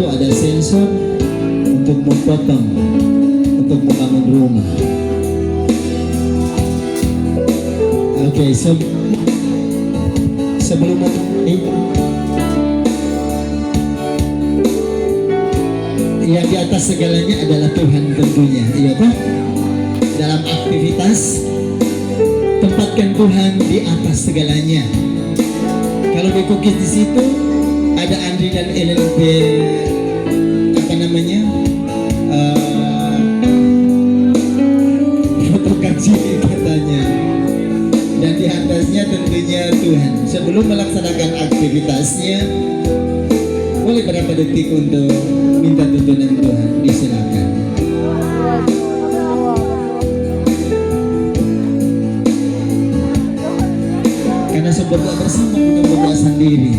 satu ada sensor untuk memotong, untuk membangun rumah. Oke, sebelum yang di atas segalanya adalah Tuhan tentunya, iya toh? Dalam aktivitas tempatkan Tuhan di atas segalanya. Kalau di cookies di situ ada Andri dan Ellen apa namanya? Foto kecil katanya. Dan di atasnya tentunya Tuhan. Sebelum melaksanakan aktivitasnya, boleh berapa detik untuk minta tuntunan Tuhan? Disilakan. Karena berdoa bersama bukan berdoa sendiri.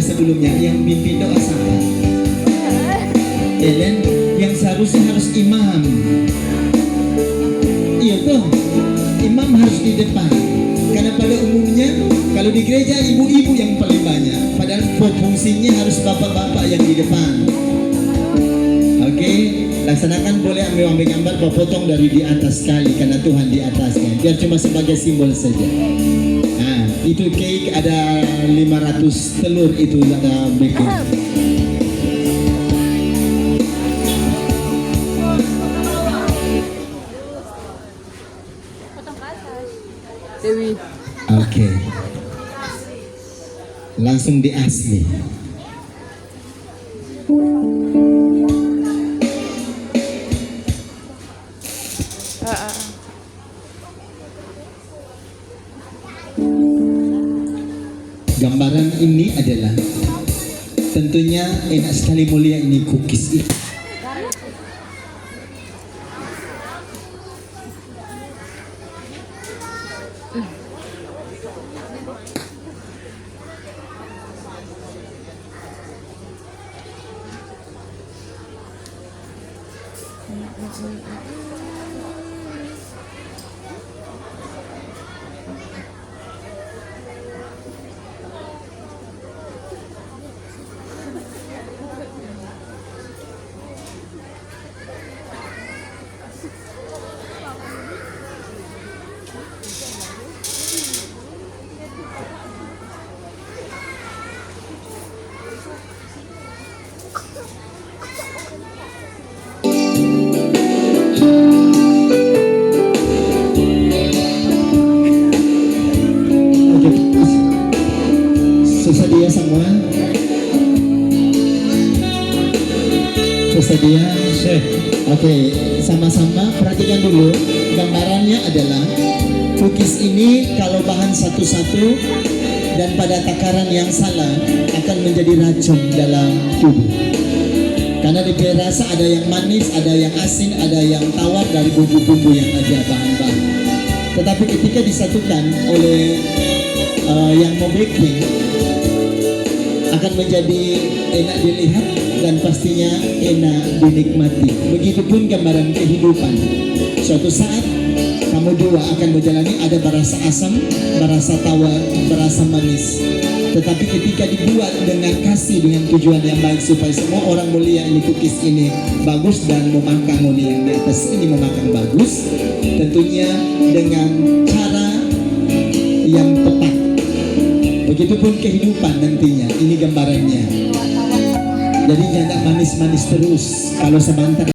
Sebelumnya yang pimpin doa siapa? Ellen, yang seharusnya harus imam. Iya tuh, imam harus di depan. Karena pada umumnya kalau di gereja ibu-ibu yang paling banyak. Padahal fungsinya harus bapak-bapak yang di depan. Oke, laksanakan. Boleh ambil gambar, potong dari di atas sekali karena Tuhan di atasnya. Biar cuma sebagai simbol saja. Itu cake ada 500 telur itu ada bacon. Dewi. Oke. Langsung di asli. Gambaran ini adalah tentunya enak sekali mulia ini cookies itu. Sedia semua? Sedia? Oke, sama-sama perhatikan dulu. Gambarannya adalah cookies ini kalau bahan satu-satu dan pada takaran yang salah akan menjadi racun dalam tubuh. Karena dirasa ada yang manis, ada yang asin, ada yang tawar dari bumbu-bumbu yang ada bahan-bahan. Tetapi ketika disatukan oleh yang mau baking, akan menjadi enak dilihat dan pastinya enak dinikmati. Begitupun gambaran kehidupan. Suatu saat kamu dua akan menjalani, ada berasa asam, berasa tawar, berasa manis. Tetapi ketika dibuat dengan kasih, dengan tujuan yang baik supaya semua orang mulia ini cookies ini bagus dan memakan mulia yang di atas ini memakan bagus, tentunya dengan cara yang tepat. Begitupun kehidupan nantinya, ini gambarannya. Jadi jangan manis-manis terus. Kalau sebentar